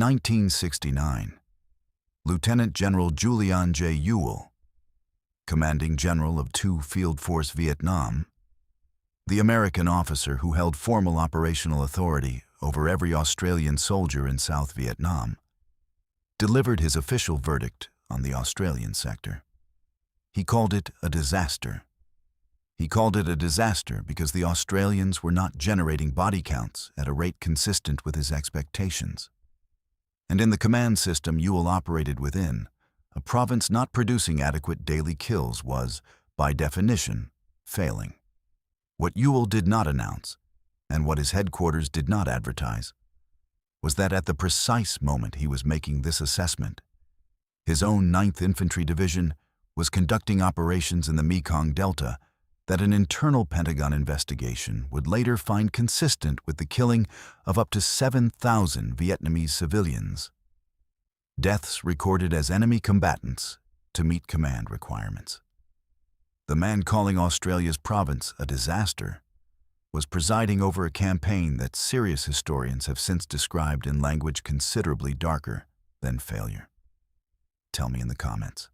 1969, Lieutenant General Julian J. Ewell, commanding general of 2 Field Force Vietnam, the American officer who held formal operational authority over every Australian soldier in South Vietnam, delivered his official verdict on the Australian sector. He called it a disaster. He called it a disaster because the Australians were not generating body counts at a rate consistent with his expectations. And in the command system Ewell operated within, a province not producing adequate daily kills was, by definition, failing. What Ewell did not announce, and what his headquarters did not advertise, was that at the precise moment he was making this assessment, his own 9th Infantry Division was conducting operations in the Mekong Delta that an internal Pentagon investigation would later find consistent with the killing of up to 7,000 Vietnamese civilians. Deaths recorded as enemy combatants to meet command requirements. The man calling Australia's province a disaster was presiding over a campaign that serious historians have since described in language considerably darker than failure. Tell me in the comments.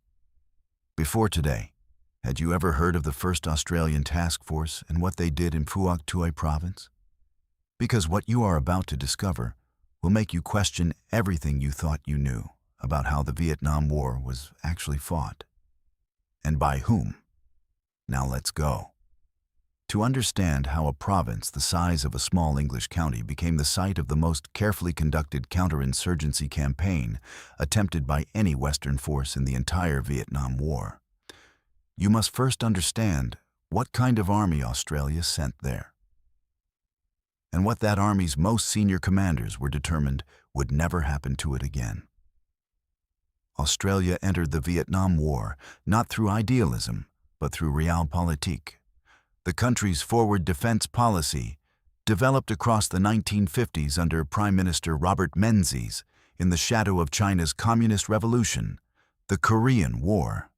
Before today, had you ever heard of the 1st Australian Task Force and what they did in Phuoc Tuy Province? Because what you are about to discover will make you question everything you thought you knew about how the Vietnam War was actually fought. And by whom? Now let's go. To understand how a province the size of a small English county became the site of the most carefully conducted counterinsurgency campaign attempted by any Western force in the entire Vietnam War, you must first understand what kind of army Australia sent there, and what that army's most senior commanders were determined would never happen to it again. Australia entered the Vietnam War not through idealism, but through realpolitik, the country's forward defense policy, developed across the 1950s under Prime Minister Robert Menzies in the shadow of China's Communist Revolution, the Korean War,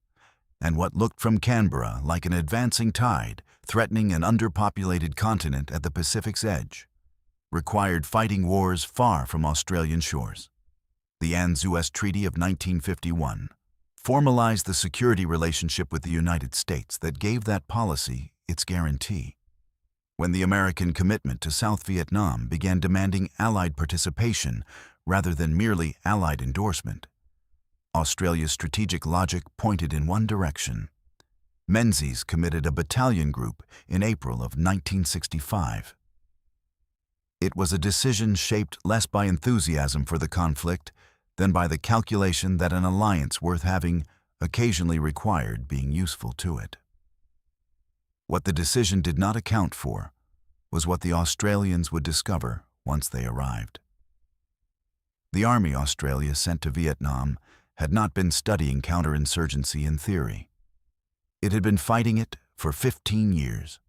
and what looked from Canberra like an advancing tide threatening an underpopulated continent at the Pacific's edge, required fighting wars far from Australian shores. The Anzus Treaty of 1951 formalized the security relationship with the United States that gave that policy its guarantee. When the American commitment to South Vietnam began demanding Allied participation rather than merely Allied endorsement, Australia's strategic logic pointed in one direction. Menzies committed a battalion group in April of 1965. It was a decision shaped less by enthusiasm for the conflict than by the calculation that an alliance worth having occasionally required being useful to it. What the decision did not account for was what the Australians would discover once they arrived. The army Australia sent to Vietnam had not been studying counterinsurgency in theory. It had been fighting it for 15 years.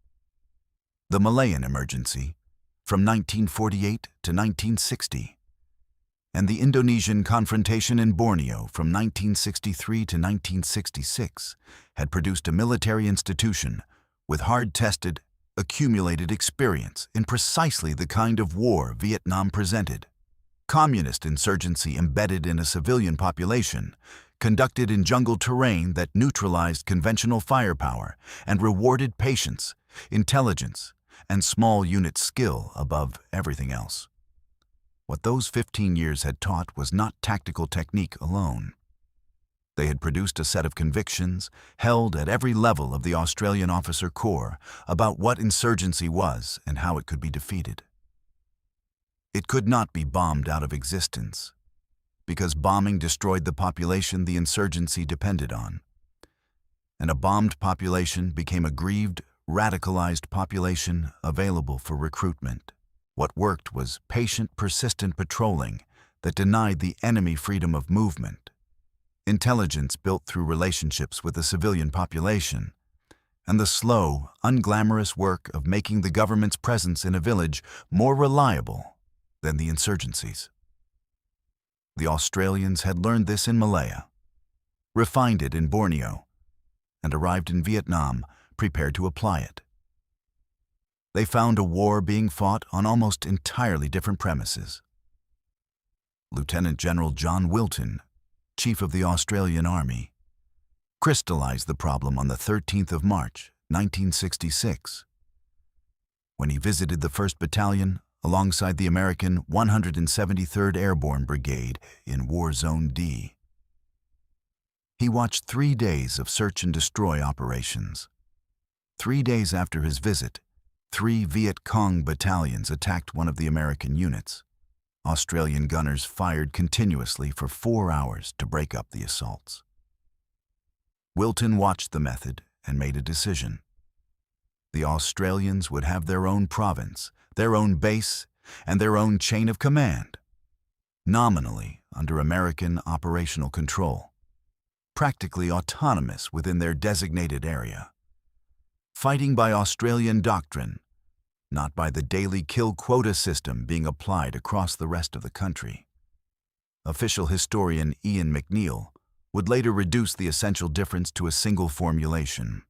The Malayan emergency, from 1948 to 1960, and the Indonesian confrontation in Borneo from 1963 to 1966 had produced a military institution with hard-tested, accumulated experience in precisely the kind of war Vietnam presented. Communist insurgency embedded in a civilian population, conducted in jungle terrain that neutralized conventional firepower and rewarded patience, intelligence, and small unit skill above everything else. What those 15 years had taught was not tactical technique alone. They had produced a set of convictions held at every level of the Australian officer corps about what insurgency was and how it could be defeated. It could not be bombed out of existence, because bombing destroyed the population the insurgency depended on. And a bombed population became a grieved, radicalized population available for recruitment. What worked was patient, persistent patrolling that denied the enemy freedom of movement, intelligence built through relationships with the civilian population, and the slow, unglamorous work of making the government's presence in a village more reliable than the insurgency's. The Australians had learned this in Malaya, refined it in Borneo, and arrived in Vietnam prepared to apply it. They found a war being fought on almost entirely different premises. Lieutenant General John Wilton, Chief of the Australian Army, crystallized the problem on the 13th of March, 1966, when he visited the 1st Battalion alongside the American 173rd Airborne Brigade in War Zone D. He watched 3 days of search and destroy operations. 3 days after his visit, 3 Viet Cong battalions attacked one of the American units. Australian gunners fired continuously for 4 hours to break up the assaults. Wilton watched the method and made a decision. The Australians would have their own province, their own base, and their own chain of command, nominally under American operational control, practically autonomous within their designated area. Fighting by Australian doctrine, not by the daily kill quota system being applied across the rest of the country. Official historian Ian McNeill would later reduce the essential difference to a single formulation: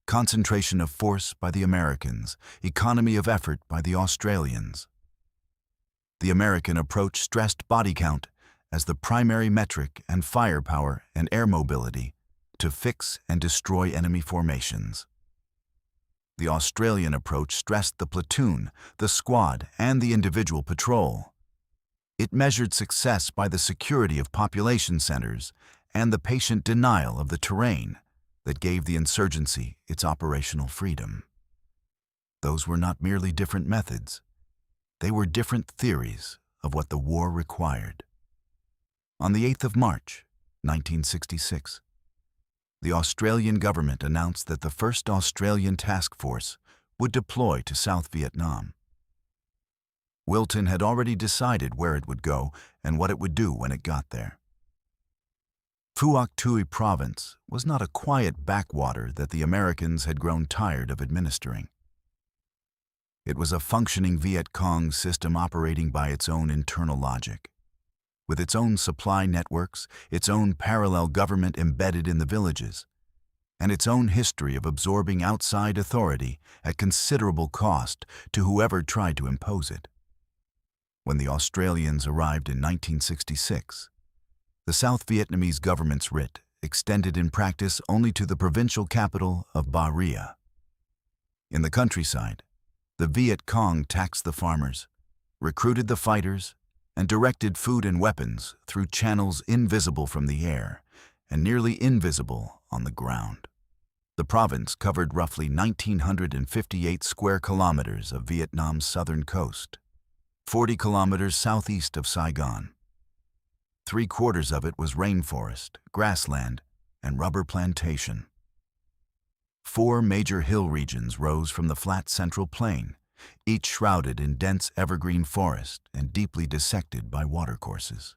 concentration of force by the Americans, economy of effort by the Australians. The American approach stressed body count as the primary metric and firepower and air mobility to fix and destroy enemy formations. The Australian approach stressed the platoon, the squad, and the individual patrol. It measured success by the security of population centers and the patient denial of the terrain that gave the insurgency its operational freedom. Those were not merely different methods. They were different theories of what the war required. On the 8th of March, 1966, the Australian government announced that the 1st Australian Task Force would deploy to South Vietnam. Wilton had already decided where it would go and what it would do when it got there. Phuoc Tuy Province was not a quiet backwater that the Americans had grown tired of administering. It was a functioning Viet Cong system operating by its own internal logic. With its own supply networks, its own parallel government embedded in the villages, and its own history of absorbing outside authority at considerable cost to whoever tried to impose it. When the Australians arrived in 1966, the South Vietnamese government's writ extended in practice only to the provincial capital of Ba Ria. In the countryside, the Viet Cong taxed the farmers, recruited the fighters, and directed food and weapons through channels invisible from the air and nearly invisible on the ground. The province covered roughly 1,958 square kilometers of Vietnam's southern coast, 40 kilometers southeast of Saigon. 3/4 of it was rainforest, grassland, and rubber plantation. 4 major hill regions rose from the flat central plain, each shrouded in dense evergreen forest and deeply dissected by watercourses.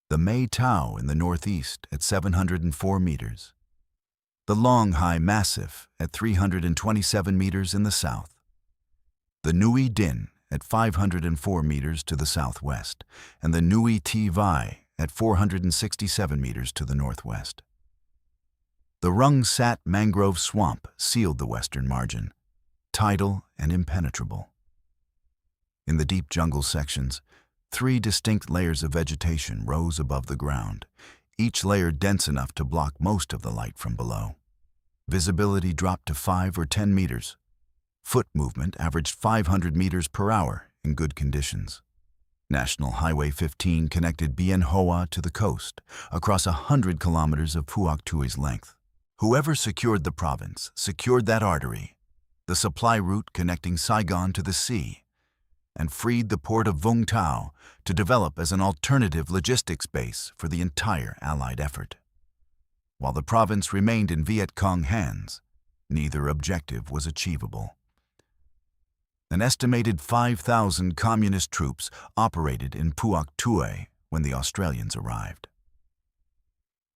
The Mae Tao in the northeast at 704 meters. The Long Hai Massif at 327 meters in the south. The Nui Din at 504 meters to the southwest, and the Nui Ti Vai at 467 meters to the northwest. The Rung Sat mangrove swamp sealed the western margin, tidal and impenetrable. In the deep jungle sections, 3 distinct layers of vegetation rose above the ground, each layer dense enough to block most of the light from below. Visibility dropped to 5 or 10 meters. Foot movement averaged 500 meters per hour in good conditions. National Highway 15 connected Bien Hoa to the coast, across 100 kilometers of Phuoc Tuy's length. Whoever secured the province secured that artery, the supply route connecting Saigon to the sea, and freed the port of Vung Tau to develop as an alternative logistics base for the entire Allied effort. While the province remained in Viet Cong hands, neither objective was achievable. An estimated 5,000 communist troops operated in Phuoc Tuy when the Australians arrived.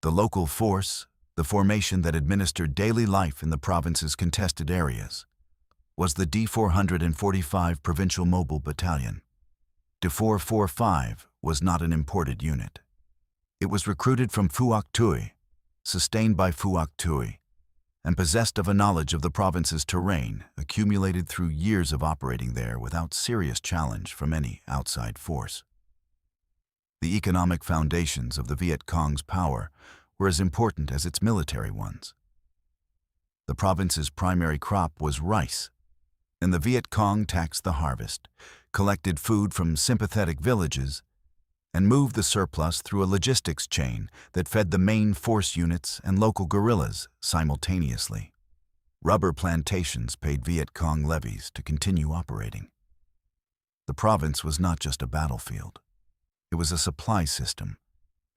The local force, the formation that administered daily life in the province's contested areas, was the D445 Provincial Mobile Battalion. D445 was not an imported unit. It was recruited from Phuoc Tuy, sustained by Phuoc Tuy, and possessed of a knowledge of the province's terrain accumulated through years of operating there without serious challenge from any outside force. The economic foundations of the Viet Cong's power were as important as its military ones. The province's primary crop was rice, and the Viet Cong taxed the harvest, collected food from sympathetic villages, and moved the surplus through a logistics chain that fed the main force units and local guerrillas simultaneously. Rubber plantations paid Viet Cong levies to continue operating. The province was not just a battlefield. It was a supply system,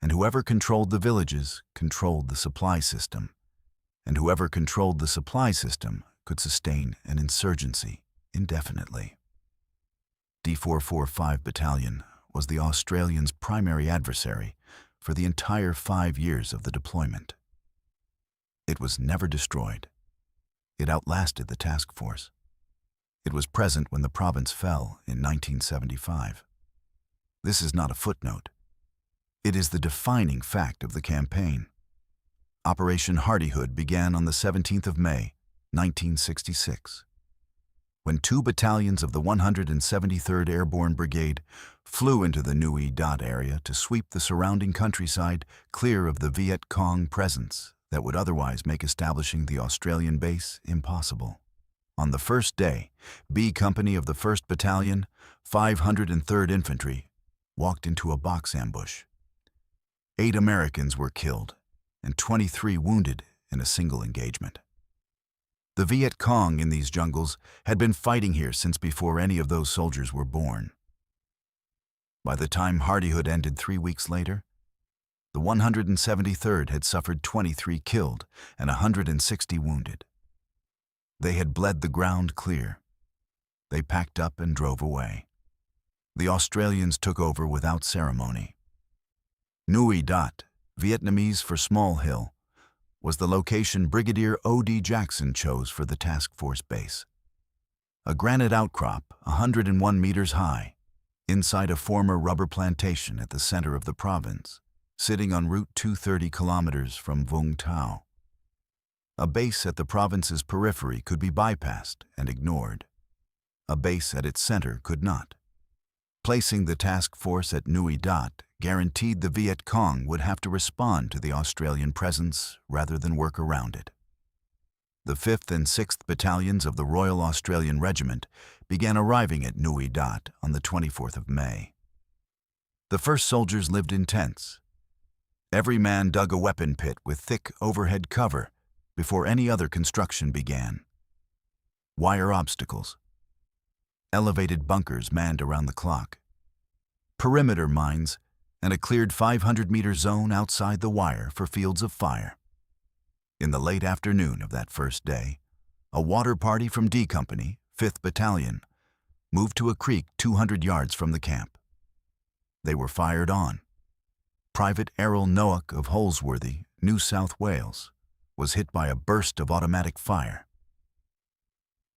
and whoever controlled the villages controlled the supply system, and whoever controlled the supply system could sustain an insurgency indefinitely. D445 Battalion was the Australians' primary adversary for the entire 5 years of the deployment. It was never destroyed. It outlasted the task force. It was present when the province fell in 1975. This is not a footnote. It is the defining fact of the campaign. Operation Hardihood began on the 17th of May, 1966, when 2 battalions of the 173rd Airborne Brigade flew into the Long Dat area to sweep the surrounding countryside clear of the Viet Cong presence that would otherwise make establishing the Australian base impossible. On the first day, B Company of the 1st Battalion, 503rd Infantry, walked into a box ambush. 8 Americans were killed and 23 wounded in a single engagement. The Viet Cong in these jungles had been fighting here since before any of those soldiers were born. By the time hardihood ended 3 weeks later, the 173rd had suffered 23 killed and 160 wounded. They had bled the ground clear. They packed up and drove away. The Australians took over without ceremony. Long Dat, Vietnamese for Small Hill, was the location Brigadier O.D. Jackson chose for the task force base. A granite outcrop 101 meters high, inside a former rubber plantation at the center of the province, sitting on Route 230 kilometers from Vung Tau. A base at the province's periphery could be bypassed and ignored. A base at its center could not. Placing the task force at Long Dat guaranteed the Viet Cong would have to respond to the Australian presence rather than work around it. The 5th and 6th Battalions of the Royal Australian Regiment began arriving at Long Dat on the 24th of May. The first soldiers lived in tents. Every man dug a weapon pit with thick overhead cover before any other construction began. Wire obstacles. Elevated bunkers manned around the clock. Perimeter mines and a cleared 500-meter zone outside the wire for fields of fire. In the late afternoon of that first day, a water party from D Company, 5th Battalion, moved to a creek 200 yards from the camp. They were fired on. Private Errol Noack of Holsworthy, New South Wales, was hit by a burst of automatic fire.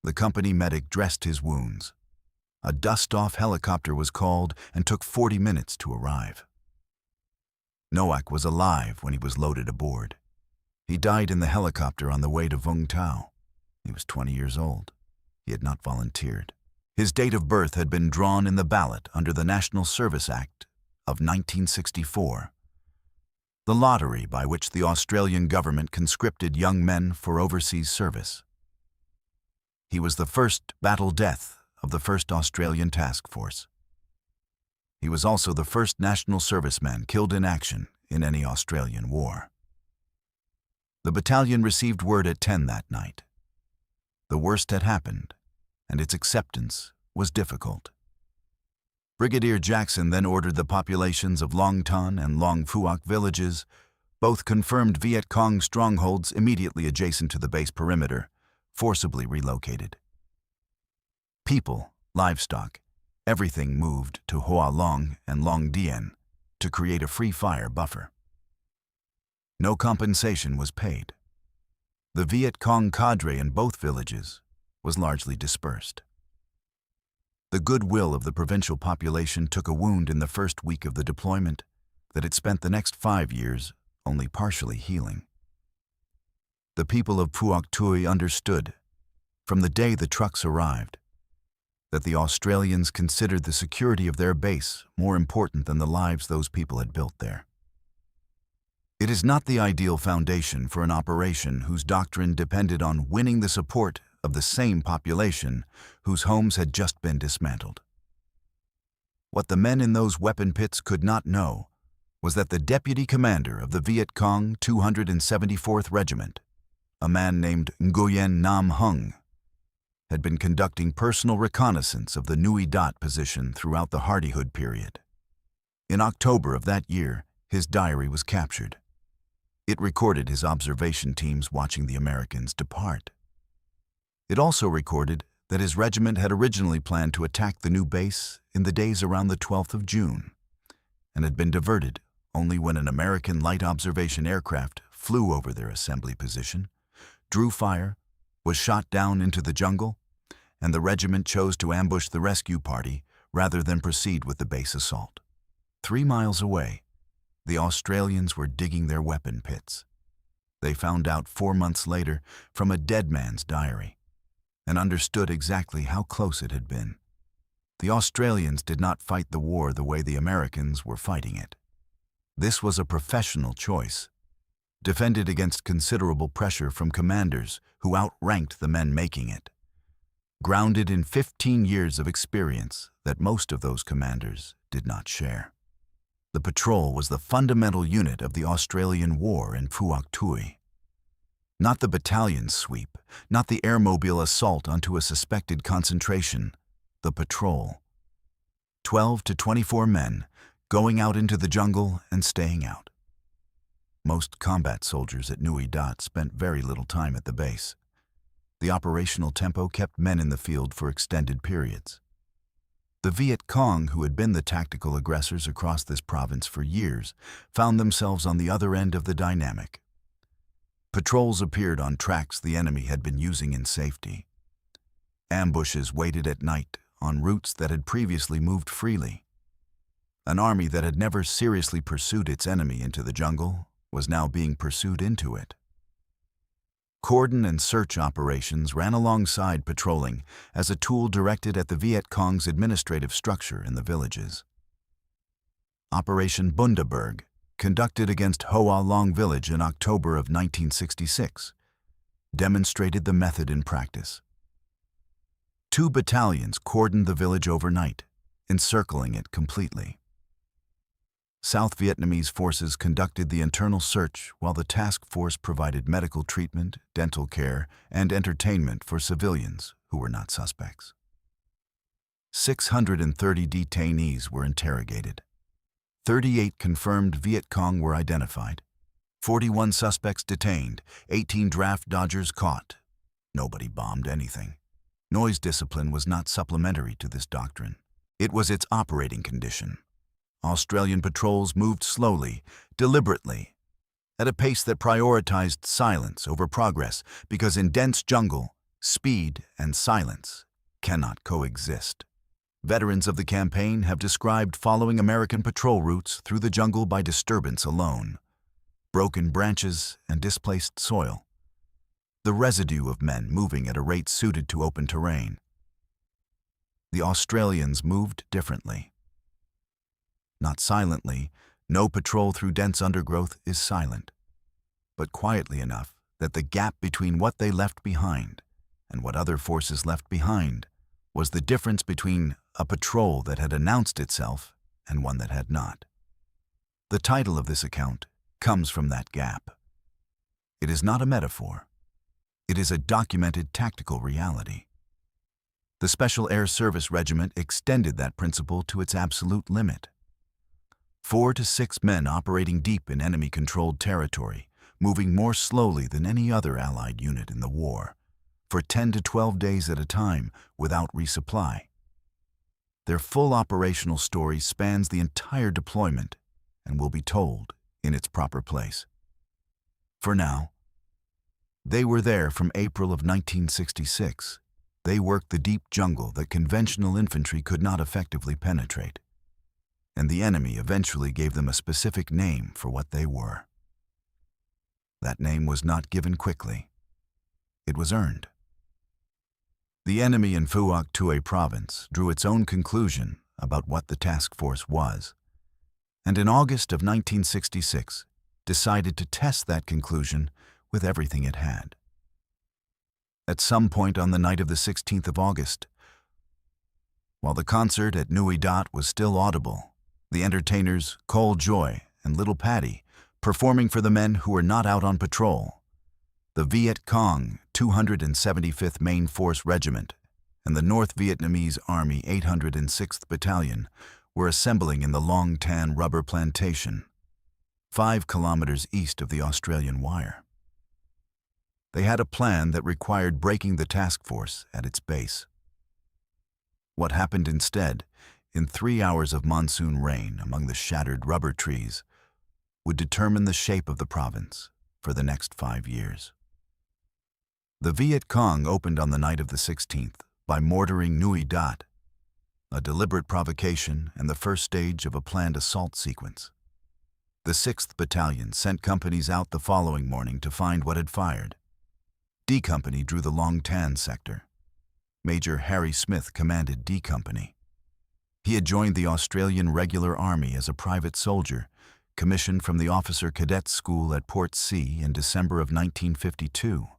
The company medic dressed his wounds. A dust-off helicopter was called and took 40 minutes to arrive. Noack was alive when he was loaded aboard. He died in the helicopter on the way to Vung Tau. He was 20 years old. He had not volunteered. His date of birth had been drawn in the ballot under the National Service Act of 1964, the lottery by which the Australian government conscripted young men for overseas service. He was the first battle death of the 1st Australian Task Force. He was also the first national serviceman killed in action in any Australian war. The battalion received word at 10 that night. The worst had happened, and its acceptance was difficult. Brigadier Jackson then ordered the populations of Long Ton and Long Phuoc villages, both confirmed Viet Cong strongholds immediately adjacent to the base perimeter, forcibly relocated. People, livestock, everything moved to Hoa Long and Long Dien to create a free fire buffer. No compensation was paid. The Viet Cong cadre in both villages was largely dispersed. The goodwill of the provincial population took a wound in the first week of the deployment that it spent the next 5 years only partially healing. The people of Phuoc Tuy understood, from the day the trucks arrived, that the Australians considered the security of their base more important than the lives those people had built there. It is not the ideal foundation for an operation whose doctrine depended on winning the support of the same population whose homes had just been dismantled. What the men in those weapon pits could not know was that the deputy commander of the Viet Cong 274th Regiment, a man named Nguyen Nam Hung, had been conducting personal reconnaissance of the Long Dat position throughout the hardihood period. In October of that year, his diary was captured. It recorded his observation teams watching the Americans depart. It also recorded that his regiment had originally planned to attack the new base in the days around the 12th of June, and had been diverted only when an American light observation aircraft flew over their assembly position, drew fire, was shot down into the jungle, and the regiment chose to ambush the rescue party rather than proceed with the base assault. 3 miles away, the Australians were digging their weapon pits. They found out 4 months later from a dead man's diary, and understood exactly how close it had been. The Australians did not fight the war the way the Americans were fighting it. This was a professional choice, defended against considerable pressure from commanders who outranked the men making it, grounded in 15 years of experience that most of those commanders did not share. The patrol was the fundamental unit of the Australian war in Phuoc Tuy. Not the battalion sweep, not the airmobile assault onto a suspected concentration, the patrol. 12 to 24 men going out into the jungle and staying out. Most combat soldiers at Long Dat spent very little time at the base. The operational tempo kept men in the field for extended periods. The Viet Cong, who had been the tactical aggressors across this province for years, found themselves on the other end of the dynamic. Patrols appeared on tracks the enemy had been using in safety. Ambushes waited at night on routes that had previously moved freely. An army that had never seriously pursued its enemy into the jungle was now being pursued into it. Cordon and search operations ran alongside patrolling as a tool directed at the Viet Cong's administrative structure in the villages. Operation Bundaberg, conducted against Hoa Long Village in October of 1966, demonstrated the method in practice. 2 battalions cordoned the village overnight, encircling it completely. South Vietnamese forces conducted the internal search while the task force provided medical treatment, dental care, and entertainment for civilians who were not suspects. 630 detainees were interrogated. 38 confirmed Viet Cong were identified. 41 suspects detained, 18 draft dodgers caught. Nobody bombed anything. Noise discipline was not supplementary to this doctrine. It was its operating condition. Australian patrols moved slowly, deliberately, at a pace that prioritized silence over progress, because in dense jungle, speed and silence cannot coexist. Veterans of the campaign have described following American patrol routes through the jungle by disturbance alone, broken branches and displaced soil, the residue of men moving at a rate suited to open terrain. The Australians moved differently. Not silently, no patrol through dense undergrowth is silent, but quietly enough that the gap between what they left behind and what other forces left behind was the difference between a patrol that had announced itself and one that had not. The title of this account comes from that gap. It is not a metaphor. It is a documented tactical reality. The Special Air Service Regiment extended that principle to its absolute limit. 4 to 6 men operating deep in enemy-controlled territory, moving more slowly than any other Allied unit in the war, for 10 to 12 days at a time without resupply. Their full operational story spans the entire deployment and will be told in its proper place. For now, they were there from April of 1966. They worked the deep jungle that conventional infantry could not effectively penetrate, and the enemy eventually gave them a specific name for what they were. That name was not given quickly. It was earned. The enemy in Phuoc Tuy Province drew its own conclusion about what the task force was, and in August of 1966 decided to test that conclusion with everything it had. At some point on the night of the 16th of August, while the concert at Long Dat was still audible, the entertainers Cole Joy and Little Patty performing for the men who were not out on patrol, the Viet Cong 275th Main Force Regiment and the North Vietnamese Army 806th Battalion were assembling in the Long Tan rubber plantation, 5 kilometers east of the Australian wire. They had a plan that required breaking the task force at its base. What happened instead, in 3 hours of monsoon rain among the shattered rubber trees, would determine the shape of the province for the next 5 years. The Viet Cong opened on the night of the 16th by mortaring Long Dat, a deliberate provocation and the first stage of a planned assault sequence. The 6th Battalion sent companies out the following morning to find what had fired. D Company drew the Long Tan sector. Major Harry Smith commanded D Company. He had joined the Australian Regular Army as a private soldier, commissioned from the Officer Cadet School at Port C in December of 1952,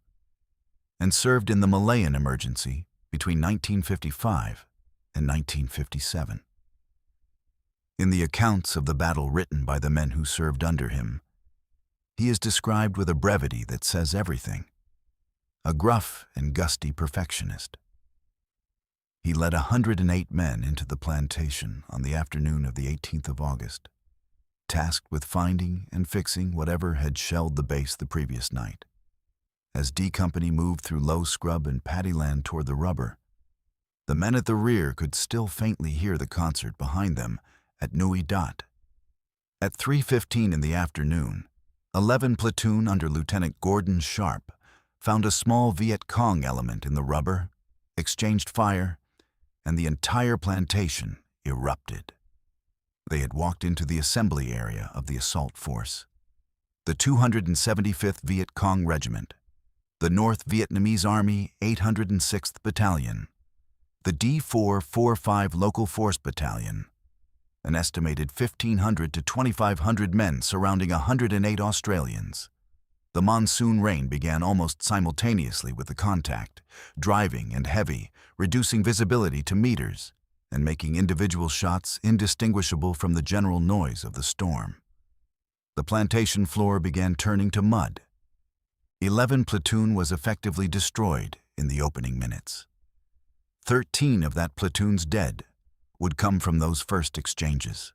and served in the Malayan emergency between 1955 and 1957. In the accounts of the battle written by the men who served under him, he is described with a brevity that says everything. A gruff and gusty perfectionist. He led 108 men into the plantation on the afternoon of the 18th of August, tasked with finding and fixing whatever had shelled the base the previous night. As D Company moved through low scrub and paddyland toward the rubber, the men at the rear could still faintly hear the concert behind them at Long Dat. At 3:15 in the afternoon, 11 Platoon under Lieutenant Gordon Sharp found a small Viet Cong element in the rubber, exchanged fire, and the entire plantation erupted. They had walked into the assembly area of the assault force. The 275th Viet Cong Regiment, the North Vietnamese Army 806th Battalion, the D445 Local Force Battalion, an estimated 1,500 to 2,500 men surrounding 108 Australians. The monsoon rain began almost simultaneously with the contact, driving and heavy, reducing visibility to meters, and making individual shots indistinguishable from the general noise of the storm. The plantation floor began turning to mud. 11 platoon was effectively destroyed in the opening minutes. 13 of that platoon's dead would come from those first exchanges.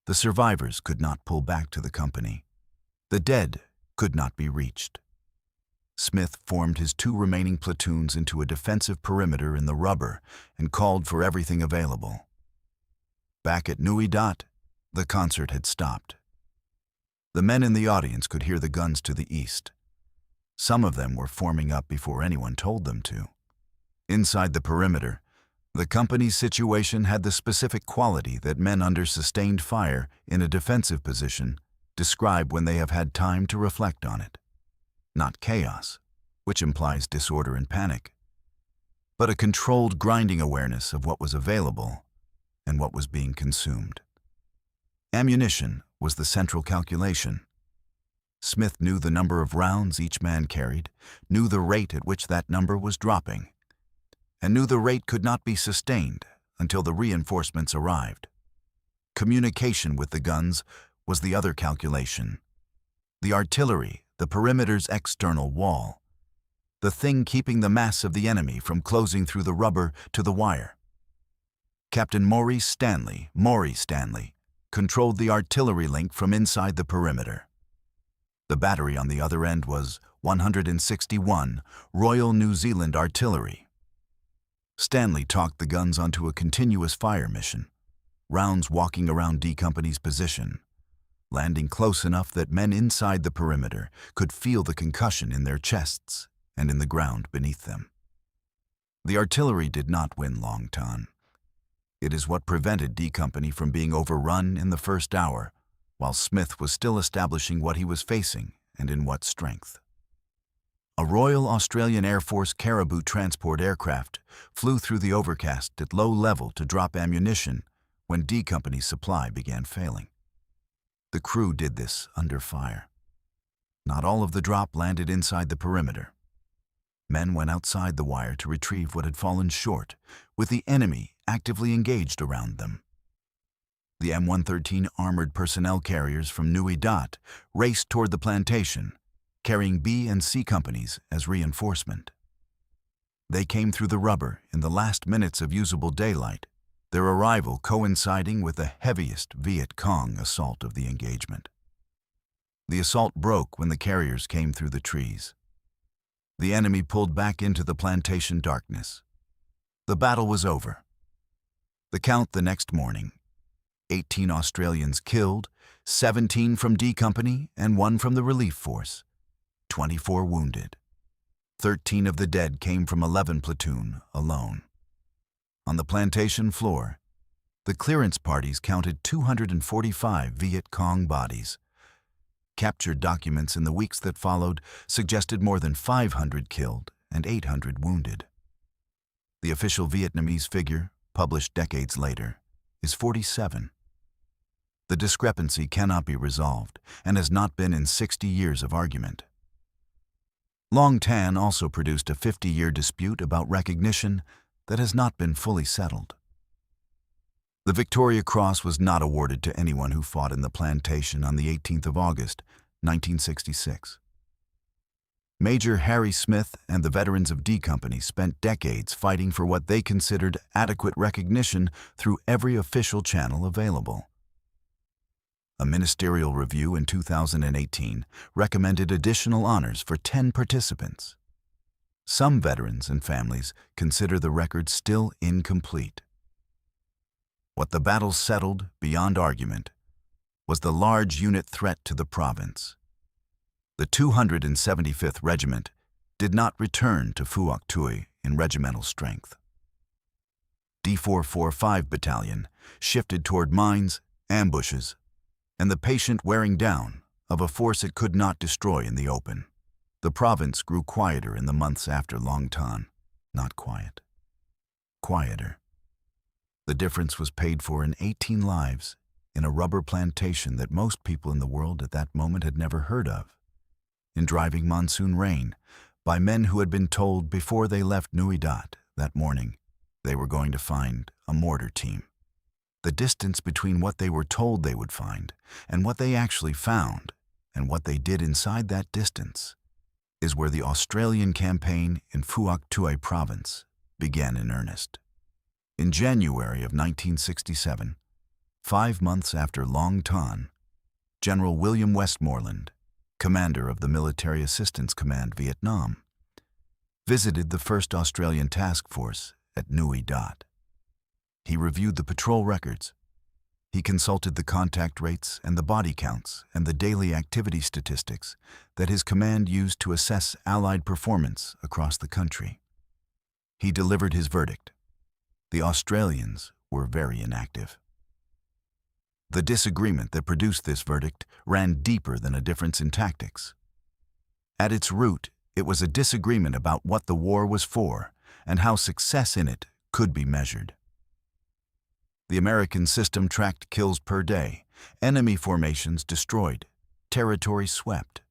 The survivors could not pull back to the company. The dead could not be reached. Smith formed his 2 remaining platoons into a defensive perimeter in the rubber and called for everything available. Back at Long Dat, the concert had stopped. The men in the audience could hear the guns to the east. Some of them were forming up before anyone told them to. Inside the perimeter, the company's situation had the specific quality that men under sustained fire in a defensive position describe when they have had time to reflect on it. Not chaos, which implies disorder and panic, but a controlled grinding awareness of what was available and what was being consumed. Ammunition was the central calculation. Smith knew the number of rounds each man carried, knew the rate at which that number was dropping, and knew the rate could not be sustained until the reinforcements arrived. Communication with the guns was the other calculation. The artillery, the perimeter's external wall, the thing keeping the mass of the enemy from closing through the rubber to the wire. Captain Maurice Stanley, controlled the artillery link from inside the perimeter. The battery on the other end was 161 Royal New Zealand Artillery. Stanley talked the guns onto a continuous fire mission, rounds walking around D Company's position, landing close enough that men inside the perimeter could feel the concussion in their chests and in the ground beneath them. The artillery did not win Long Tan. It is what prevented D Company from being overrun in the first hour, while Smith was still establishing what he was facing and in what strength. A Royal Australian Air Force Caribou transport aircraft flew through the overcast at low level to drop ammunition when D Company's supply began failing. The crew did this under fire. Not all of the drop landed inside the perimeter. Men went outside the wire to retrieve what had fallen short, with the enemy actively engaged around them. The M113 armored personnel carriers from Long Dat raced toward the plantation, carrying B and C companies as reinforcement. They came through the rubber in the last minutes of usable daylight, their arrival coinciding with the heaviest Viet Cong assault of the engagement. The assault broke when the carriers came through the trees. The enemy pulled back into the plantation darkness. The battle was over. The count the next morning: 18 Australians killed, 17 from D Company and 1 from the relief force, 24 wounded. 13 of the dead came from 11 platoon alone. On the plantation floor, the clearance parties counted 245 Viet Cong bodies. Captured documents in the weeks that followed suggested more than 500 killed and 800 wounded. The official Vietnamese figure, published decades later, is 47. The discrepancy cannot be resolved and has not been in 60 years of argument. Long Tan also produced a 50-year dispute about recognition that has not been fully settled. The Victoria Cross was not awarded to anyone who fought in the plantation on the 18th of August, 1966. Major Harry Smith and the veterans of D Company spent decades fighting for what they considered adequate recognition through every official channel available. A ministerial review in 2018 recommended additional honors for 10 participants. Some veterans and families consider the record still incomplete. What the battle settled, beyond argument, was the large unit threat to the province. The 275th Regiment did not return to Phuoc Tuy in regimental strength. D445 Battalion shifted toward mines, ambushes, and the patient wearing down of a force it could not destroy in the open. The province grew quieter in the months after Long Tan. Not quiet. Quieter. The difference was paid for in 18 lives in a rubber plantation that most people in the world at that moment had never heard of. In driving monsoon rain, by men who had been told before they left Long Dat that morning they were going to find a mortar team. The distance between what they were told they would find and what they actually found, and what they did inside that distance, is where the Australian campaign in Phuoc Tuy Province began in earnest. In January of 1967, 5 months after Long Tan, General William Westmoreland, commander of the Military Assistance Command Vietnam, visited the 1st Australian Task Force at Long Dat. He reviewed the patrol records. He consulted the contact rates and the body counts and the daily activity statistics that his command used to assess Allied performance across the country. He delivered his verdict. The Australians were very inactive. The disagreement that produced this verdict ran deeper than a difference in tactics. At its root, it was a disagreement about what the war was for and how success in it could be measured. The American system tracked kills per day, enemy formations destroyed, territory swept.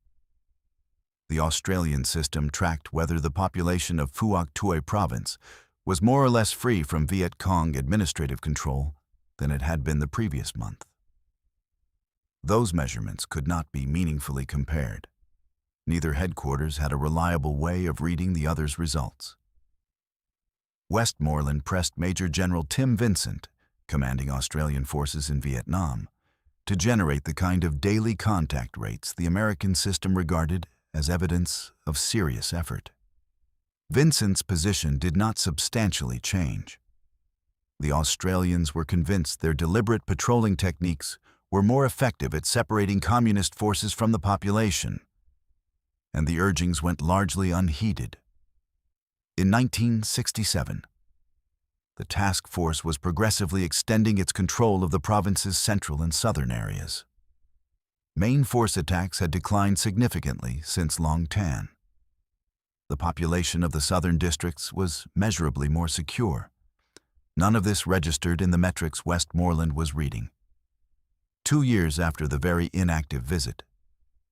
The Australian system tracked whether the population of Phuoc Tuy Province was more or less free from Viet Cong administrative control than it had been the previous month. Those measurements could not be meaningfully compared. Neither headquarters had a reliable way of reading the other's results. Westmoreland pressed Major General Tim Vincent, commanding Australian forces in Vietnam, to generate the kind of daily contact rates the American system regarded as evidence of serious effort. Vincent's position did not substantially change. The Australians were convinced their deliberate patrolling techniques were more effective at separating communist forces from the population, and the urgings went largely unheeded. In 1967, the task force was progressively extending its control of the province's central and southern areas. Main force attacks had declined significantly since Long Tan. the population of the southern districts was measurably more secure. None of this registered in the metrics Westmoreland was reading. 2 years after the very inactive visit,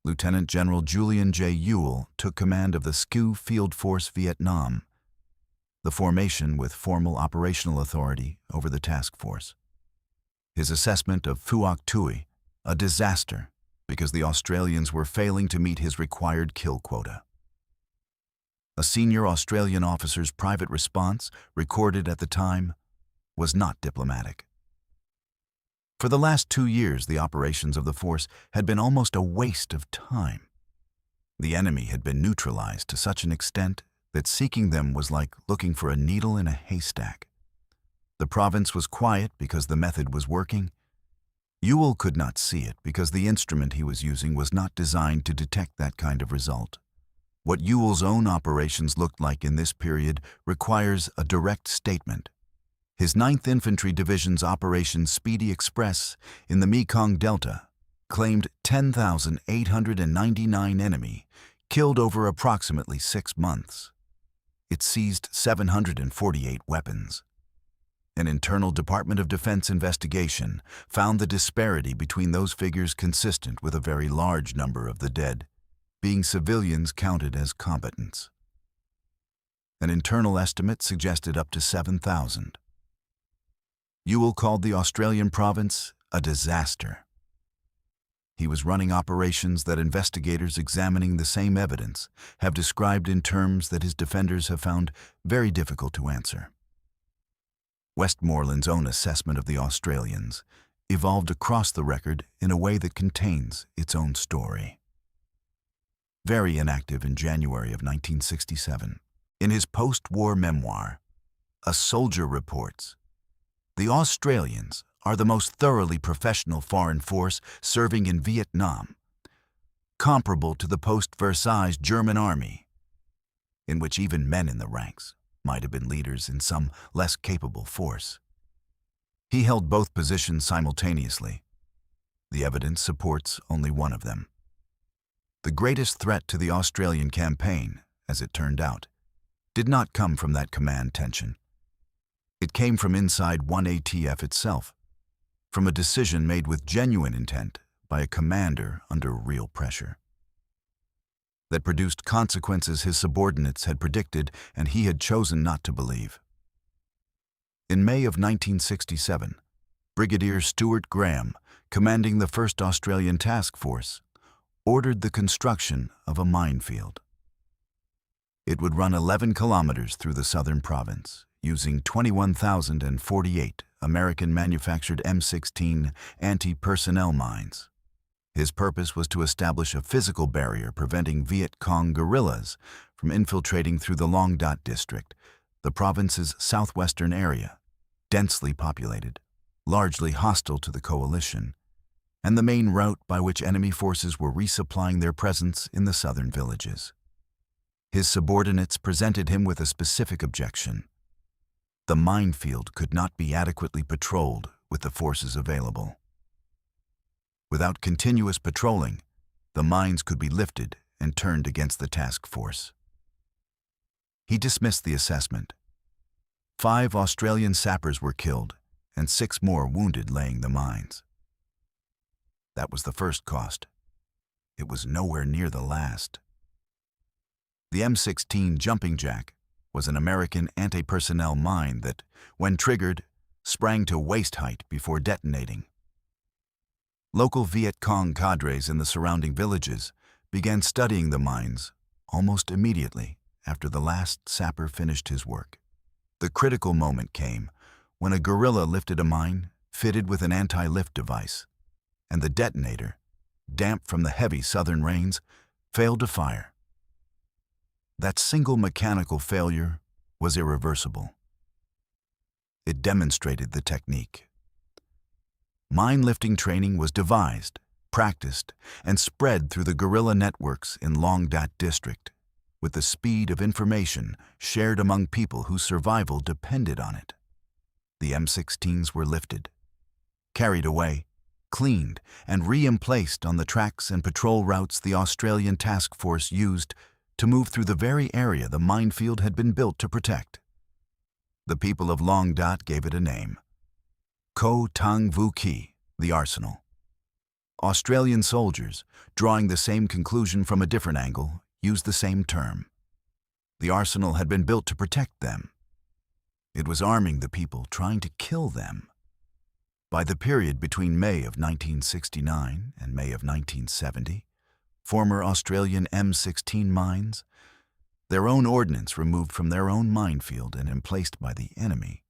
Lieutenant General Julian J. Ewell took command of the SCU Field Force Vietnam, the formation with formal operational authority over the task force. His assessment of Phuoc Tuy, a disaster because the Australians were failing to meet his required kill quota. A senior Australian officer's private response, recorded at the time, was not diplomatic. For the last 2 years, the operations of the force had been almost a waste of time. The enemy had been neutralized to such an extent that seeking them was like looking for a needle in a haystack. The province was quiet because the method was working. Ewell could not see it because the instrument he was using was not designed to detect that kind of result. What Ewell's own operations looked like in this period requires a direct statement. His 9th Infantry Division's Operation Speedy Express in the Mekong Delta claimed 10,899 enemy, killed over approximately 6 months. It seized 748 weapons. An internal Department of Defense investigation found the disparity between those figures consistent with a very large number of the dead being civilians counted as combatants. An internal estimate suggested up to 7,000. Ewell called the Australian province a disaster. He was running operations that investigators examining the same evidence have described in terms that his defenders have found very difficult to answer. Westmoreland's own assessment of the Australians evolved across the record in a way that contains its own story. Very inactive in January of 1967, in his post-war memoir, A Soldier reports, "The Australians are the most thoroughly professional foreign force serving in Vietnam, comparable to the post-Versailles German army, in which even men in the ranks might have been leaders in some less capable force." He held both positions simultaneously. The evidence supports only one of them. The greatest threat to the Australian campaign, as it turned out, did not come from that command tension. It came from inside 1ATF itself, from a decision made with genuine intent by a commander under real pressure, that produced consequences his subordinates had predicted and he had chosen not to believe. In May of 1967, Brigadier Stuart Graham, commanding the 1st Australian Task Force, ordered the construction of a minefield. It would run 11 kilometers through the southern province, using 21,048 American-manufactured M16 anti-personnel mines. His purpose was to establish a physical barrier preventing Viet Cong guerrillas from infiltrating through the Long Dat district, the province's southwestern area, densely populated, largely hostile to the coalition, and the main route by which enemy forces were resupplying their presence in the southern villages. His subordinates presented him with a specific objection. The minefield could not be adequately patrolled with the forces available. Without continuous patrolling, the mines could be lifted and turned against the task force. He dismissed the assessment. 5 Australian sappers were killed and 6 more wounded laying the mines. That was the first cost. It was nowhere near the last. The M16 Jumping Jack was an American anti-personnel mine that, when triggered, sprang to waist height before detonating. Local Viet Cong cadres in the surrounding villages began studying the mines almost immediately after the last sapper finished his work. The critical moment came when a guerrilla lifted a mine fitted with an anti-lift device, and the detonator, damp from the heavy southern rains, failed to fire. That single mechanical failure was irreversible. It demonstrated the technique. Mine lifting training was devised, practiced, and spread through the guerrilla networks in Long Dat district, with the speed of information shared among people whose survival depended on it. The M16s were lifted, carried away, cleaned, and re-emplaced on the tracks and patrol routes the Australian task force used to move through the very area the minefield had been built to protect. The people of Long Dat gave it a name: Ko Tang Vu Ki, the arsenal. Australian soldiers, drawing the same conclusion from a different angle, used the same term. The arsenal had been built to protect them. It was arming the people, trying to kill them. By the period between May of 1969 and May of 1970, former Australian M16 mines, their own ordnance removed from their own minefield and emplaced by the enemy,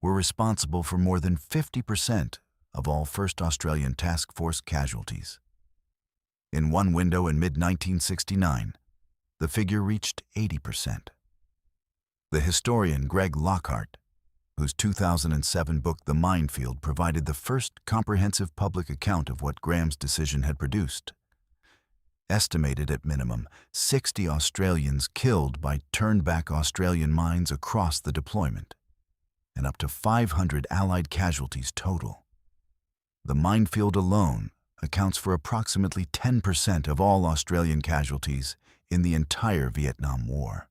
were responsible for more than 50% of all 1st Australian Task Force casualties. In one window in mid-1969, the figure reached 80%. The historian Greg Lockhart, whose 2007 book The Minefield provided the first comprehensive public account of what Graham's decision had produced, estimated at minimum 60 Australians killed by turned-back Australian mines across the deployment, and up to 500 Allied casualties total. The minefield alone accounts for approximately 10% of all Australian casualties in the entire Vietnam War.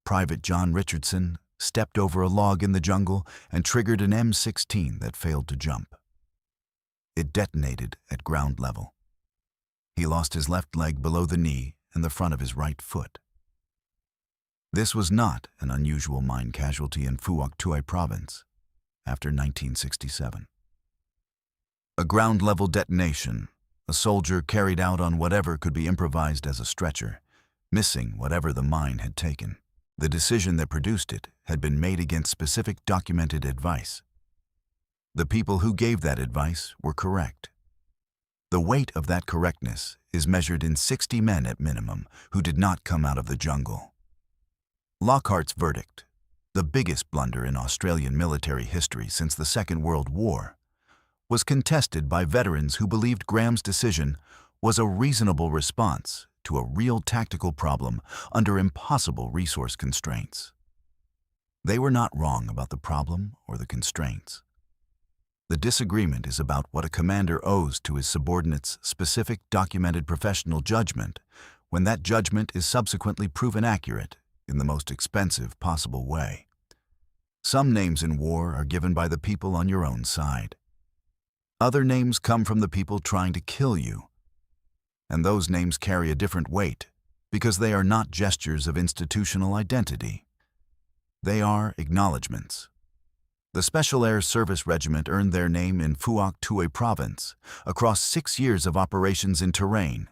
Private John Richardson stepped over a log in the jungle and triggered an M16 that failed to jump. It detonated at ground level. He lost his left leg below the knee and the front of his right foot. This was not an unusual mine casualty in Phuoc Tuy Province after 1967. A ground-level detonation, a soldier carried out on whatever could be improvised as a stretcher, missing whatever the mine had taken. The decision that produced it had been made against specific documented advice. The people who gave that advice were correct. The weight of that correctness is measured in 60 men at minimum who did not come out of the jungle. Lockhart's verdict, the biggest blunder in Australian military history since the Second World War, was contested by veterans who believed Graham's decision was a reasonable response to a real tactical problem under impossible resource constraints. They were not wrong about the problem or the constraints. The disagreement is about what a commander owes to his subordinates' specific documented professional judgment when that judgment is subsequently proven accurate in the most expensive possible way. Some names in war are given by the people on your own side. Other names come from the people trying to kill you. And those names carry a different weight because they are not gestures of institutional identity. They are acknowledgments. The Special Air Service Regiment earned their name in Phuoc Tuy Province across 6 years of operations in terrain.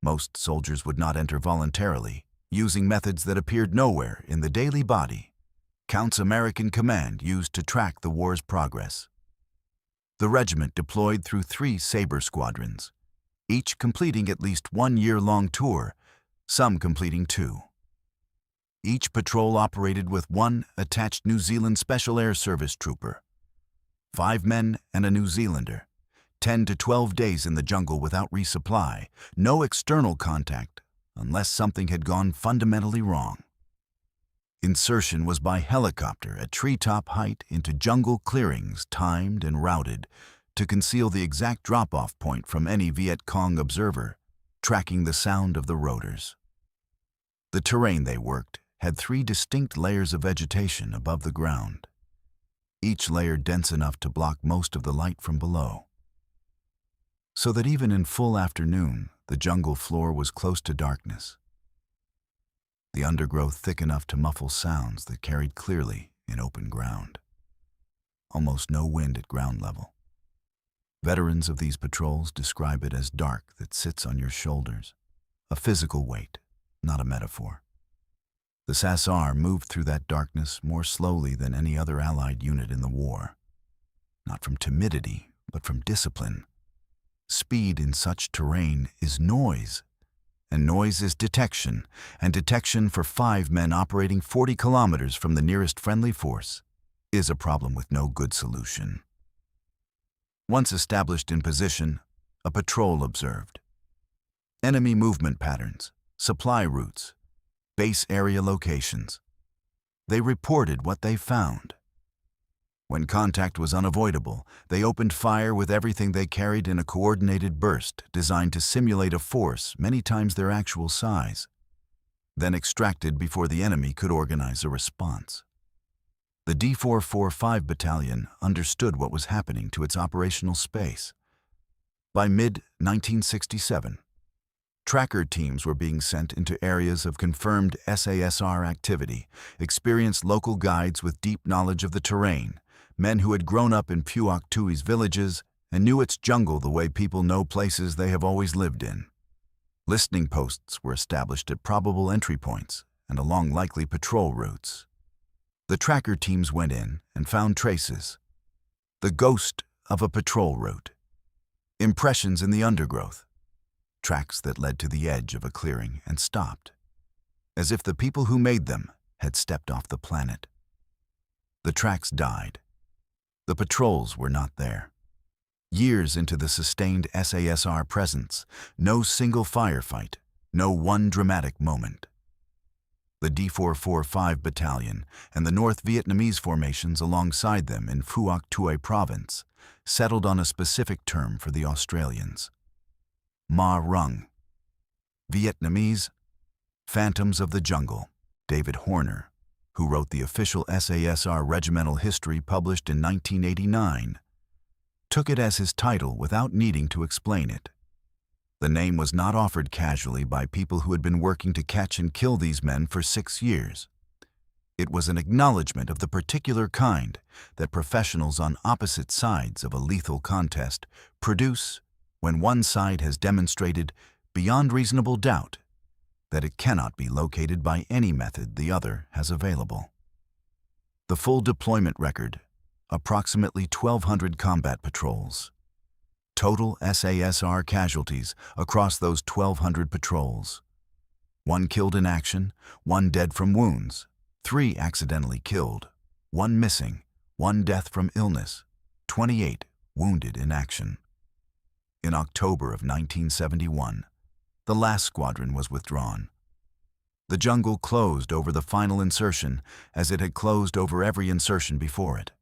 Most soldiers would not enter voluntarily, using methods that appeared nowhere in the daily body counts American command used to track the war's progress. The regiment deployed through 3 Sabre squadrons, each completing at least 1 year-long tour, some completing 2. Each patrol operated with 1 attached New Zealand Special Air Service trooper, 5 men and a New Zealander, 10 to 12 days in the jungle without resupply, no external contact unless something had gone fundamentally wrong. Insertion was by helicopter at treetop height into jungle clearings timed and routed to conceal the exact drop-off point from any Viet Cong observer, tracking the sound of the rotors. The terrain they worked had 3 distinct layers of vegetation above the ground, each layer dense enough to block most of the light from below. So that even in full afternoon, the jungle floor was close to darkness. The undergrowth thick enough to muffle sounds that carried clearly in open ground. Almost no wind at ground level. Veterans of these patrols describe it as dark that sits on your shoulders, a physical weight, not a metaphor. The SASR moved through that darkness more slowly than any other Allied unit in the war. Not from timidity, but from discipline. Speed in such terrain is noise, and noise is detection, and detection for 5 men operating 40 kilometers from the nearest friendly force is a problem with no good solution. Once established in position, a patrol observed enemy movement patterns, supply routes, base area locations. They reported what they found. When contact was unavoidable, they opened fire with everything they carried in a coordinated burst designed to simulate a force many times their actual size. then extracted before the enemy could organize a response. The D445 Battalion understood what was happening to its operational space. By mid-1967, tracker teams were being sent into areas of confirmed SASR activity, experienced local guides with deep knowledge of the terrain, men who had grown up in Phuoc Tuy's villages and knew its jungle the way people know places they have always lived in. Listening posts were established at probable entry points and along likely patrol routes. The tracker teams went in and found traces. The ghost of a patrol route. Impressions in the undergrowth. Tracks that led to the edge of a clearing and stopped, as if the people who made them had stepped off the planet. The tracks died. The patrols were not there. Years into the sustained SASR presence, no single firefight, no one dramatic moment. The D445 Battalion and the North Vietnamese formations alongside them in Phuoc Tuy Province settled on a specific term for the Australians. Ma Rung. Vietnamese, Phantoms of the Jungle. David Horner, who wrote the official SASR regimental history published in 1989, took it as his title without needing to explain it. The name was not offered casually by people who had been working to catch and kill these men for 6 years. It was an acknowledgement of the particular kind that professionals on opposite sides of a lethal contest produce when one side has demonstrated, beyond reasonable doubt, that it cannot be located by any method the other has available. The full deployment record: approximately 1,200 combat patrols. Total SASR casualties across those 1,200 patrols: 1 killed in action, 1 dead from wounds, 3 accidentally killed, 1 missing, 1 death from illness, 28 wounded in action. In October of 1971, the last squadron was withdrawn. The jungle closed over the final insertion as it had closed over every insertion before it.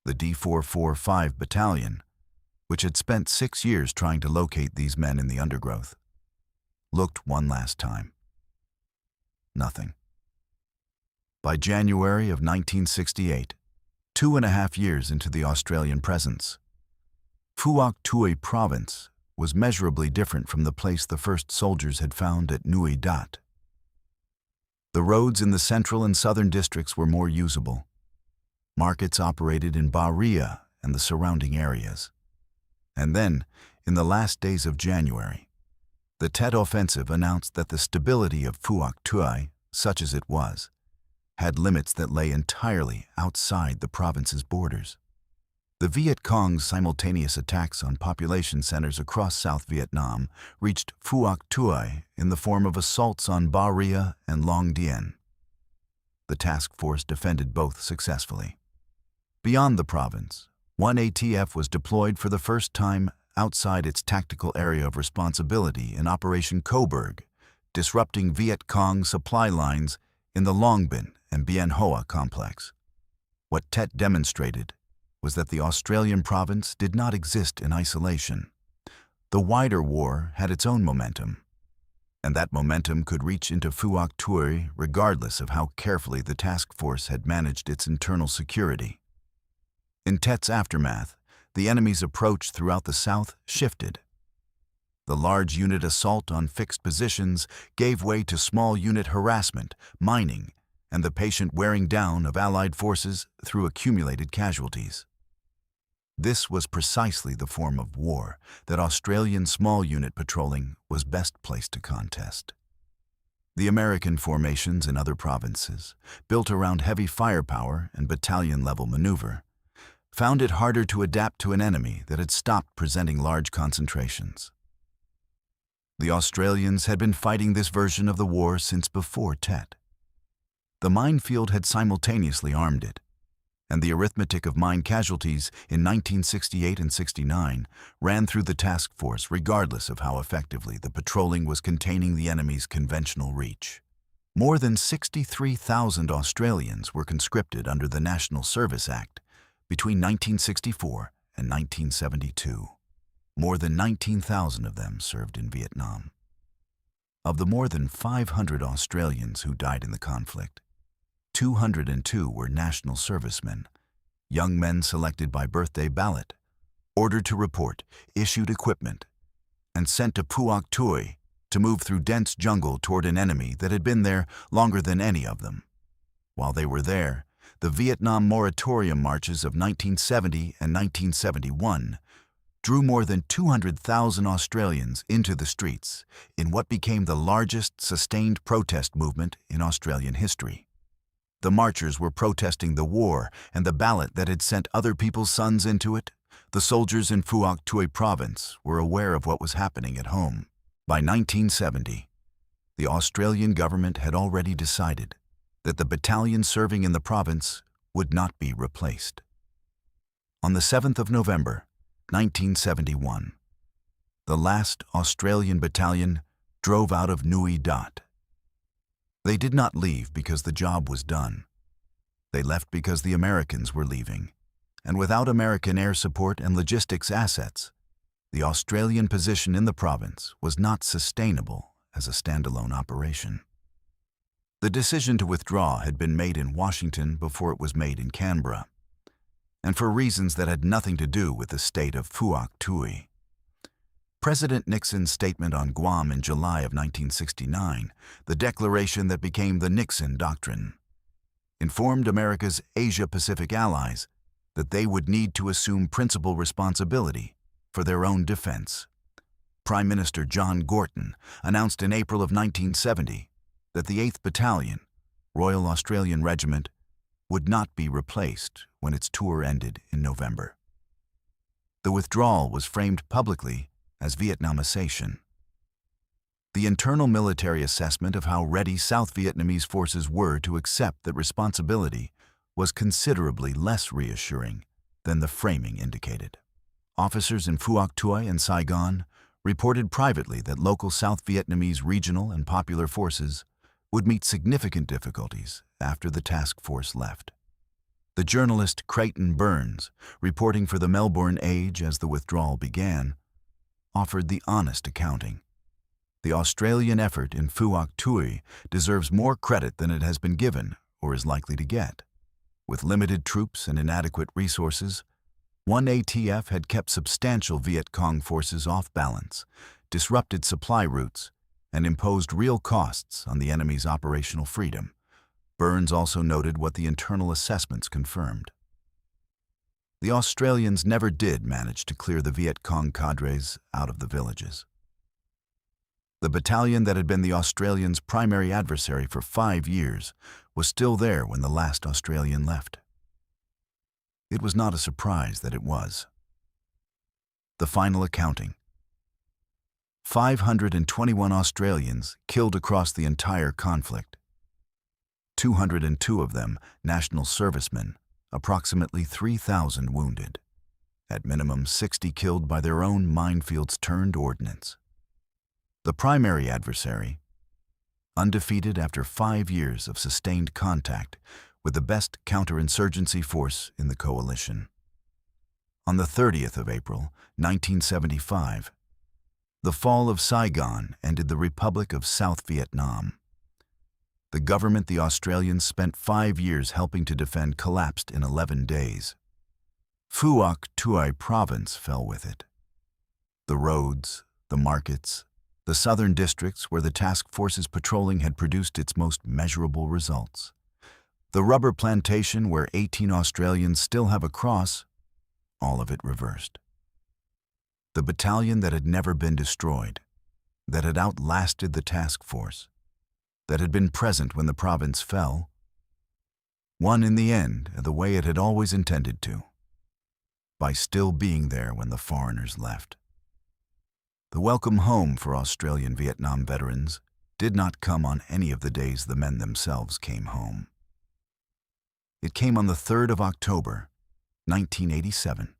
The D445 Battalion, which had spent 6 years trying to locate these men in the undergrowth, looked one last time. Nothing. By January of 1968, 2.5 years into the Australian presence, Phuoc Tuy Province was measurably different from the place the first soldiers had found at Long Dat. The roads in the central and southern districts were more usable. Markets operated in Bahria and the surrounding areas. And then, in the last days of January, the Tet Offensive announced that the stability of Phuoc Tuy, such as it was, had limits that lay entirely outside the province's borders. The Viet Cong's simultaneous attacks on population centers across South Vietnam reached Phuoc Tuy in the form of assaults on Bahria and Long Dat. The task force defended both successfully. Beyond the province, 1 ATF was deployed for the first time outside its tactical area of responsibility in Operation Coburg, disrupting Viet Cong supply lines in the Long Binh and Bien Hoa complex. What Tet demonstrated was that the Australian province did not exist in isolation. The wider war had its own momentum, and that momentum could reach into Phuoc Tuy regardless of how carefully the task force had managed its internal security. In Tet's aftermath, the enemy's approach throughout the south shifted. The large unit assault on fixed positions gave way to small unit harassment, mining, and the patient wearing down of Allied forces through accumulated casualties. This was precisely the form of war that Australian small unit patrolling was best placed to contest. The American formations in other provinces, built around heavy firepower and battalion-level maneuver, found it harder to adapt to an enemy that had stopped presenting large concentrations. The Australians had been fighting this version of the war since before Tet. The minefield had simultaneously armed it, and the arithmetic of mine casualties in 1968 and 69 ran through the task force regardless of how effectively the patrolling was containing the enemy's conventional reach. More than 63,000 Australians were conscripted under the National Service Act between 1964 and 1972. More than 19,000 of them served in Vietnam. Of the more than 500 Australians who died in the conflict, 202 were national servicemen, young men selected by birthday ballot, ordered to report, issued equipment, and sent to Phuoc Tuy to move through dense jungle toward an enemy that had been there longer than any of them. While they were there, the Vietnam moratorium marches of 1970 and 1971 drew more than 200,000 Australians into the streets in what became the largest sustained protest movement in Australian history. The marchers were protesting the war and the ballot that had sent other people's sons into it. The soldiers in Phuoc Tuy Province were aware of what was happening at home. By 1970, the Australian government had already decided that the battalion serving in the province would not be replaced. On the 7th of November, 1971, the last Australian battalion drove out of Long Dat. They did not leave because the job was done. They left because the Americans were leaving, and without American air support and logistics assets, the Australian position in the province was not sustainable as a standalone operation. The decision to withdraw had been made in Washington before it was made in Canberra, and for reasons that had nothing to do with the state of Phuoc Tuy. President Nixon's statement on Guam in July of 1969, the declaration that became the Nixon Doctrine, informed America's Asia-Pacific allies that they would need to assume principal responsibility for their own defense. Prime Minister John Gorton announced in April of 1970 that the 8th Battalion, Royal Australian Regiment, would not be replaced when its tour ended in November. The withdrawal was framed publicly as Vietnamization. The internal military assessment of how ready South Vietnamese forces were to accept that responsibility was considerably less reassuring than the framing indicated. Officers in Phuoc Tuy and Saigon reported privately that local South Vietnamese regional and popular forces would meet significant difficulties after the task force left. The journalist Creighton Burns, reporting for the Melbourne Age as the withdrawal began, offered the honest accounting. The Australian effort in Phuoc Tuy deserves more credit than it has been given or is likely to get. With limited troops and inadequate resources, 1 ATF had kept substantial Viet Cong forces off balance, disrupted supply routes, and imposed real costs on the enemy's operational freedom. Burns also noted what the internal assessments confirmed. The Australians never did manage to clear the Viet Cong cadres out of the villages. The battalion that had been the Australians' primary adversary for 5 years was still there when the last Australian left. It was not a surprise that it was. The final accounting: 521 Australians killed across the entire conflict. 202 of them national servicemen, approximately 3,000 wounded. At minimum, 60 killed by their own minefields turned ordnance. The primary adversary, undefeated after 5 years of sustained contact with the best counterinsurgency force in the coalition. On the 30th of April, 1975, the fall of Saigon ended the Republic of South Vietnam. The government the Australians spent 5 years helping to defend collapsed in 11 days. Phuoc Tuy Province fell with it. The roads, the markets, the southern districts where the task force's patrolling had produced its most measurable results. The rubber plantation where 18 Australians still have a cross, all of it reversed. The battalion that had never been destroyed, that had outlasted the task force, that had been present when the province fell, won in the end the way it had always intended to, by still being there when the foreigners left. The welcome home for Australian Vietnam veterans did not come on any of the days the men themselves came home. It came on the 3rd of October, 1987.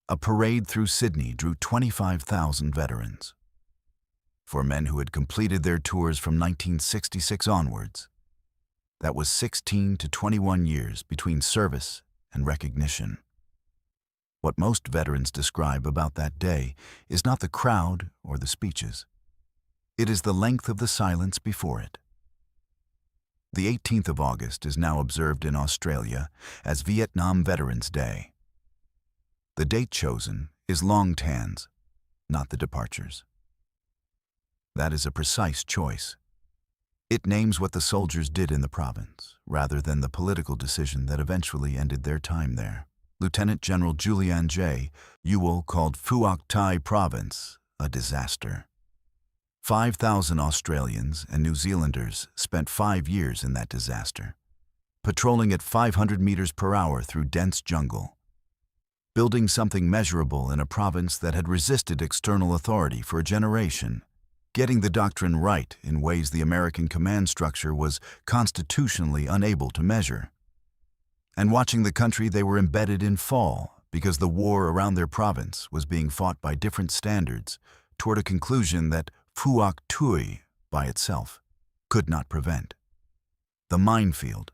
A parade through Sydney drew 25,000 veterans. For men who had completed their tours from 1966 onwards, that was 16 to 21 years between service and recognition. What most veterans describe about that day is not the crowd or the speeches. It is the length of the silence before it. The 18th of August is now observed in Australia as Vietnam Veterans Day. The date chosen is Long Tan's, not the departures. That is a precise choice. It names what the soldiers did in the province, rather than the political decision that eventually ended their time there. Lieutenant General Julian J. Ewell called Phuoc Tuy Province a disaster. 5,000 Australians and New Zealanders spent 5 years in that disaster, patrolling at 500 meters per hour through dense jungle, building something measurable in a province that had resisted external authority for a generation, getting the doctrine right in ways the American command structure was constitutionally unable to measure, and watching the country they were embedded in fall because the war around their province was being fought by different standards toward a conclusion that Phuoc Tuy, by itself, could not prevent. The minefield.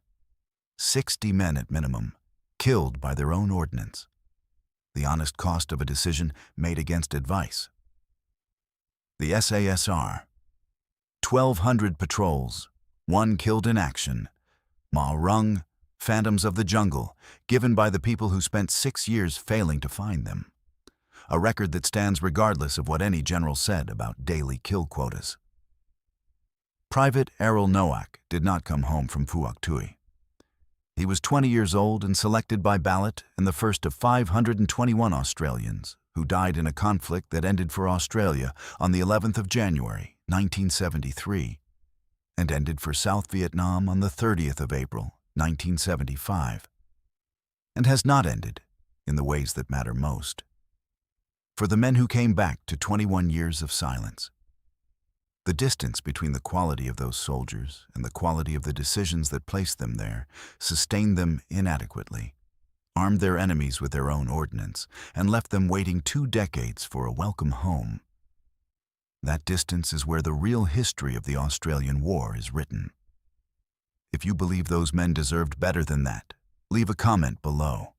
60 men at minimum, killed by their own ordnance. The honest cost of a decision made against advice. The SASR. 1,200 patrols, 1 killed in action. Rung, phantoms of the jungle, given by the people who spent 6 years failing to find them. A record that stands regardless of what any general said about daily kill quotas. Private Errol Nowak did not come home from Phuoc Tuy. He was 20 years old and selected by ballot and the first of 521 Australians who died in a conflict that ended for Australia on the 11th of January, 1973, and ended for South Vietnam on the 30th of April, 1975, and has not ended in the ways that matter most. For the men who came back to 21 years of silence, the distance between the quality of those soldiers and the quality of the decisions that placed them there sustained them inadequately, armed their enemies with their own ordnance, and left them waiting 2 decades for a welcome home. That distance is where the real history of the Australian War is written. If you believe those men deserved better than that, leave a comment below.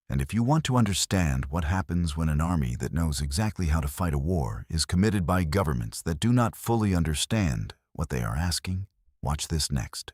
And if you want to understand what happens when an army that knows exactly how to fight a war is committed by governments that do not fully understand what they are asking, watch this next.